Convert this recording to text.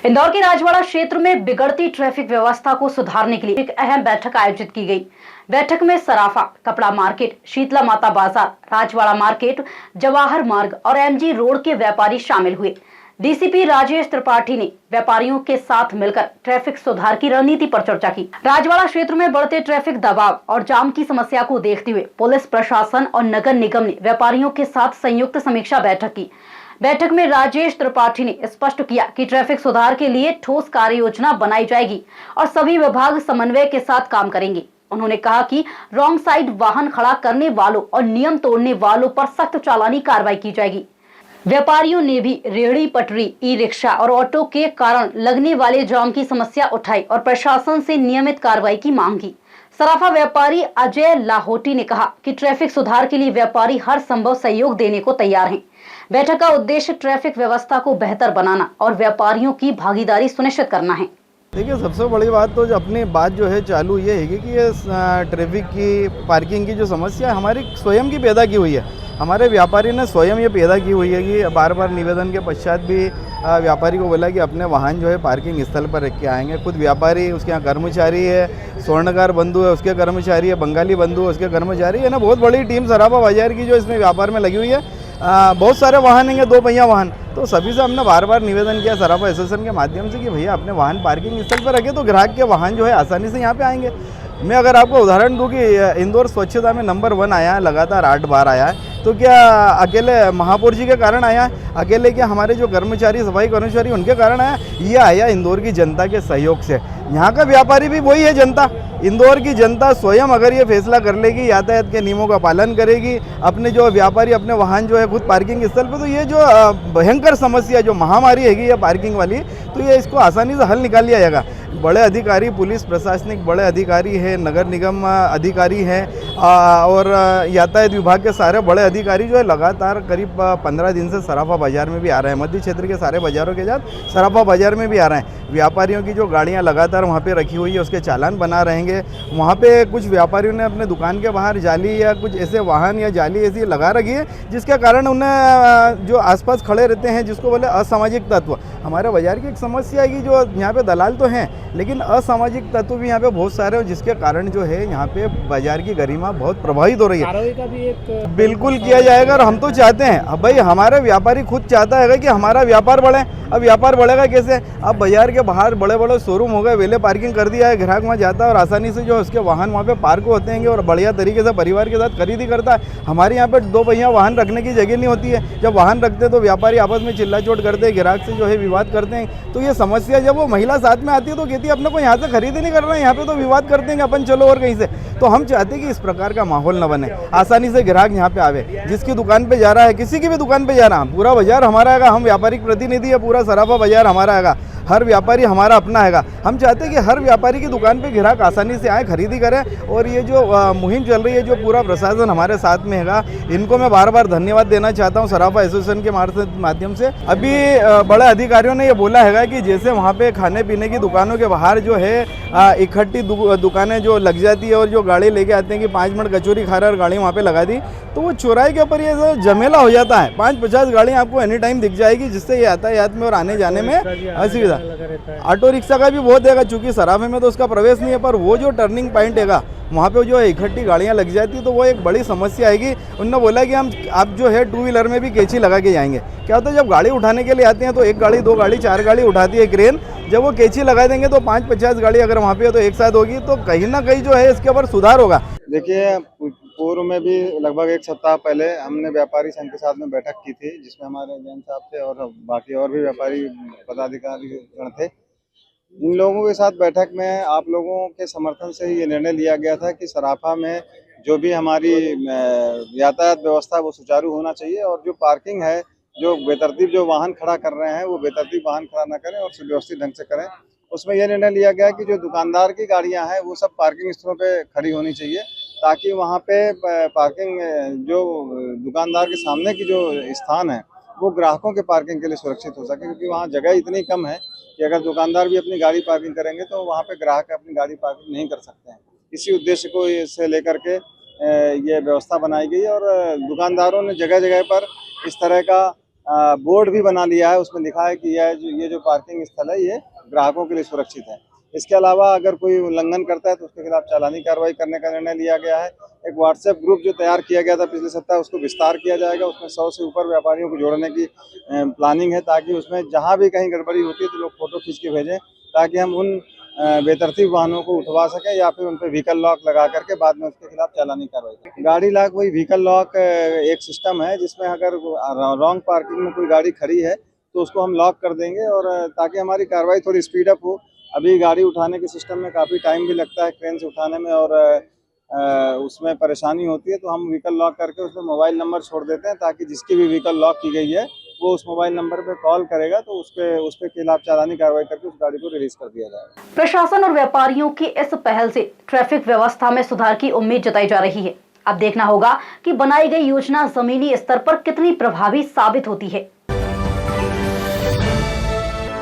इंदौर के राजवाड़ा क्षेत्र में बिगड़ती ट्रैफिक व्यवस्था को सुधारने के लिए एक अहम बैठक आयोजित की गई। बैठक में सराफा, कपड़ा मार्केट, शीतला माता बाजार, राजवाड़ा मार्केट, जवाहर मार्ग और एमजी रोड के व्यापारी शामिल हुए। डीसीपी राजेश त्रिपाठी ने व्यापारियों के साथ मिलकर ट्रैफिक सुधार की रणनीति पर चर्चा की। राजवाड़ा क्षेत्र में बढ़ते ट्रैफिक दबाव और जाम की समस्या को देखते हुए पुलिस प्रशासन और नगर निगम ने व्यापारियों के साथ संयुक्त समीक्षा बैठक की। बैठक में राजेश त्रिपाठी ने स्पष्ट किया कि ट्रैफिक सुधार के लिए ठोस कार्य योजना बनाई जाएगी और सभी विभाग समन्वय के साथ काम करेंगे। उन्होंने कहा कि रॉन्ग साइड वाहन खड़ा करने वालों और नियम तोड़ने वालों पर सख्त चालानी कार्रवाई की जाएगी। व्यापारियों ने भी रेहड़ी पटरी, ई रिक्शा और ऑटो के कारण लगने वाले जाम की समस्या उठाई और प्रशासन से नियमित कार्रवाई की मांग की। सराफा व्यापारी अजय लाहोटी ने कहा कि ट्रैफिक सुधार के लिए व्यापारी हर संभव सहयोग देने को तैयार हैं। बैठक का उद्देश्य ट्रैफिक व्यवस्था को बेहतर बनाना और व्यापारियों की भागीदारी सुनिश्चित करना है। देखिए, सबसे बड़ी बात तो अपनी बात जो है चालू ये है कि ये ट्रैफिक की, पार्किंग की जो समस्या हमारी स्वयं की पैदा की हुई है। हमारे व्यापारी ने स्वयं ये पैदा की हुई है कि बार बार निवेदन के पश्चात भी व्यापारी को बोला कि अपने वाहन जो है पार्किंग स्थल पर रख के आएंगे। खुद व्यापारी, उसके यहाँ कर्मचारी है, स्वर्णकार बंधु है उसके कर्मचारी है, बंगाली बंधु है उसके कर्मचारी है ना। बहुत बड़ी टीम सराफा बाजार की जो इसमें व्यापार में लगी हुई है। बहुत सारे वाहन हैं, 2 पहिया वाहन। तो सभी से हमने बार बार निवेदन किया सराफा एसोसिएशन के माध्यम से कि भैया अपने वाहन पार्किंग स्थल पर रखें तो ग्राहक के वाहन जो है आसानी से यहाँ पे आएंगे। मैं अगर आपको उदाहरण दूं कि इंदौर स्वच्छता में नंबर 1 आया है, लगातार 8 बार आया है। तो क्या अकेले महापौर जी के कारण आया है? अकेले क्या हमारे जो कर्मचारी, सफाई कर्मचारी उनके कारण आया? ये आया इंदौर की जनता के सहयोग से। यहाँ का व्यापारी भी वही है जनता। इंदौर की जनता स्वयं अगर ये फैसला कर लेगी, यातायात के नियमों का पालन करेगी, अपने जो व्यापारी अपने वाहन जो है खुद पार्किंग स्थल पे, तो ये जो भयंकर समस्या जो महामारी हैगी ये पार्किंग वाली, तो ये इसको आसानी से हल निकाल लिया जाएगा। बड़े अधिकारी, पुलिस प्रशासनिक बड़े अधिकारी हैं, नगर निगम अधिकारी हैं और यातायात विभाग के सारे बड़े अधिकारी जो है लगातार करीब 15 दिन से सराफा बाजार में भी आ रहे हैं। मध्य क्षेत्र के सारे बाजारों के साथ सराफा बाजार में भी आ रहे हैं। व्यापारियों की जो गाड़ियां लगातार वहां पे रखी हुई है उसके चालान बना रहेंगे। वहां पे कुछ व्यापारियों ने अपने दुकान के बाहर जाली या कुछ ऐसे वाहन या जाली ऐसी लगा रखी है जिसके कारण उन्हें जो आसपास खड़े रहते हैं, जिसको बोले असामाजिक तत्व। हमारे बाजार की एक समस्या है कि जो यहाँ पे दलाल तो हैं लेकिन असामाजिक तत्व भी यहाँ पे बहुत सारे हैं, जिसके कारण जो है यहाँ पे बाजार की गरिमा बहुत प्रभावित हो रही है। कार्रवाई का भी एक बिल्कुल किया जाएगा और हम तो चाहते हैं। अब भाई हमारे व्यापारी खुद चाहता है कि हमारा व्यापार बढ़े। अब व्यापार बढ़ेगा कैसे? अब बाजार के बाहर बड़े बड़े शोरूम हो गए, वेले पार्किंग कर दिया है, ग्राहक वहाँ जाता है और आसानी से जो उसके वाहन वहाँ पे पार्क होते हैं और बढ़िया तरीके से परिवार के साथ खरीदी करता है। हमारे यहाँ पे 2 पहिया वाहन रखने की जगह नहीं होती है। जब वाहन रखते हैं तो व्यापारी आपस में चिल्ला चोट करते हैं, ग्राहक से जो है विवाद करते हैं। तो ये समस्या जब वो महिला साथ में आती है तो कहती है अपने को यहाँ से खरीदी नहीं करना है, यहाँ पे तो विवाद करते हैं अपन चलो और कहीं से। तो हम चाहते हैं कि इस प्रकार का माहौल न बने, आसानी से ग्राहक यहाँ पे आवे। जिसकी दुकान पे जा रहा है, किसी की भी दुकान पे जा रहा है, पूरा बाजार हमारा आएगा। हम व्यापारिक प्रतिनिधि है, पूरा सराफा बाजार हमारा आएगा। हर व्यापारी हमारा अपना हैगा। हम चाहते हैं कि हर व्यापारी की दुकान पे ग्राहक आसानी से आए, खरीदी करें। और ये जो मुहिम चल रही है, जो पूरा प्रशासन हमारे साथ में हैगा, इनको मैं बार बार धन्यवाद देना चाहता हूँ सराफा एसोसिएशन के माध्यम से। अभी बड़े अधिकारियों ने ये बोला हैगा कि जैसे वहाँ पे खाने पीने की दुकानों के बाहर जो है इकट्ठी दुकानें जो लग जाती है और जो गाड़ी लेके आते हैं कि 5 मिनट कचौरी खा रहे और गाड़ी वहाँ पे लगा दी, तो वो चौराहे के ऊपर ये झमेला हो जाता है। 5-50 गाड़ियाँ आपको एनी टाइम दिख जाएगी, जिससे ये यातायात में और आने जाने में असुविधा। ऑटो रिक्शा का भी बहुत है, चूंकि सराफे में तो उसका प्रवेश नहीं है, पर वो जो टर्निंग पॉइंट है वहाँ पे जो इकट्ठी गाड़ियाँ लग जाती है तो वो एक बड़ी समस्या आएगी। उन्होंने बोला कि आप जो है 2 व्हीलर में भी कैंची लगा के जाएंगे। क्या होता है, जब गाड़ी उठाने के लिए आते हैं तो 1 गाड़ी, 2 गाड़ी, 4 गाड़ी उठाती है क्रेन। जब वो कैंची लगा देंगे तो 5-50 गाड़ी अगर वहाँ पे है तो एक साथ होगी, तो कहीं ना कहीं जो है इसके ऊपर सुधार होगा। देखिए, पूर्व में भी लगभग 1 सप्ताह पहले हमने व्यापारी संघ के साथ में बैठक की थी, जिसमें हमारे जैन साहब थे और बाकी और भी व्यापारी पदाधिकारी गण थे। इन लोगों के साथ बैठक में आप लोगों के समर्थन से ही ये निर्णय लिया गया था कि सराफा में जो भी हमारी यातायात व्यवस्था वो सुचारू होना चाहिए और जो पार्किंग है, जो बेतरतीब जो वाहन खड़ा कर रहे हैं वो बेतरतीब वाहन खड़ा ना करें और सुव्यवस्थित ढंग से करें। उसमें यह निर्णय लिया गया कि जो दुकानदार की गाड़ियां हैं वो सब पार्किंग स्थलों पे खड़ी होनी चाहिए, ताकि वहाँ पे पार्किंग जो दुकानदार के सामने की जो स्थान है वो ग्राहकों के पार्किंग के लिए सुरक्षित हो सके, क्योंकि वहाँ जगह इतनी कम है कि अगर दुकानदार भी अपनी गाड़ी पार्किंग करेंगे तो वहाँ पे ग्राहक अपनी गाड़ी पार्किंग नहीं कर सकते हैं। इसी उद्देश्य को से लेकर के ये व्यवस्था बनाई गई और दुकानदारों ने जगह जगह पर इस तरह का बोर्ड भी बना लिया है, उसमें लिखा है कि ये जो पार्किंग स्थल है ये ग्राहकों के लिए सुरक्षित है। इसके अलावा अगर कोई उल्लंघन करता है तो उसके खिलाफ चालानी कार्रवाई करने का निर्णय लिया गया है। एक व्हाट्सएप ग्रुप जो तैयार किया गया था पिछले सप्ताह, उसको विस्तार किया जाएगा। उसमें 100 से ऊपर व्यापारियों को जोड़ने की प्लानिंग है, ताकि उसमें जहां भी कहीं गड़बड़ी होती है तो लोग फोटो खींच के भेजें, ताकि हम उन बेतरतीब वाहनों को उठवा सकें या फिर उन पर व्हीकल लॉक लगा करके बाद में उसके खिलाफ चालानी कार्रवाई करें। गाड़ी लॉक वही व्हीकल लॉक एक सिस्टम है जिसमें अगर रॉन्ग पार्किंग में कोई गाड़ी खड़ी है तो उसको हम लॉक कर देंगे, और ताकि हमारी कार्रवाई थोड़ी स्पीड अप हो। अभी गाड़ी उठाने के सिस्टम में काफ़ी टाइम भी लगता है क्रेन से उठाने में, और उसमें परेशानी होती है, तो हम व्हीकल लॉक करके उसमें मोबाइल नंबर छोड़ देते हैं, ताकि जिसकी भी व्हीकल लॉक की गई है वो उस मोबाइल नंबर पे कॉल करेगा तो उसके खिलाफ चालानी कार्रवाई करके उस गाड़ी को रिलीज कर दिया जाएगा। प्रशासन और व्यापारियों की इस पहल से ट्रैफिक व्यवस्था में सुधार की उम्मीद जताई जा रही है। अब देखना होगा कि बनाई गई योजना जमीनी स्तर पर कितनी प्रभावी साबित होती है।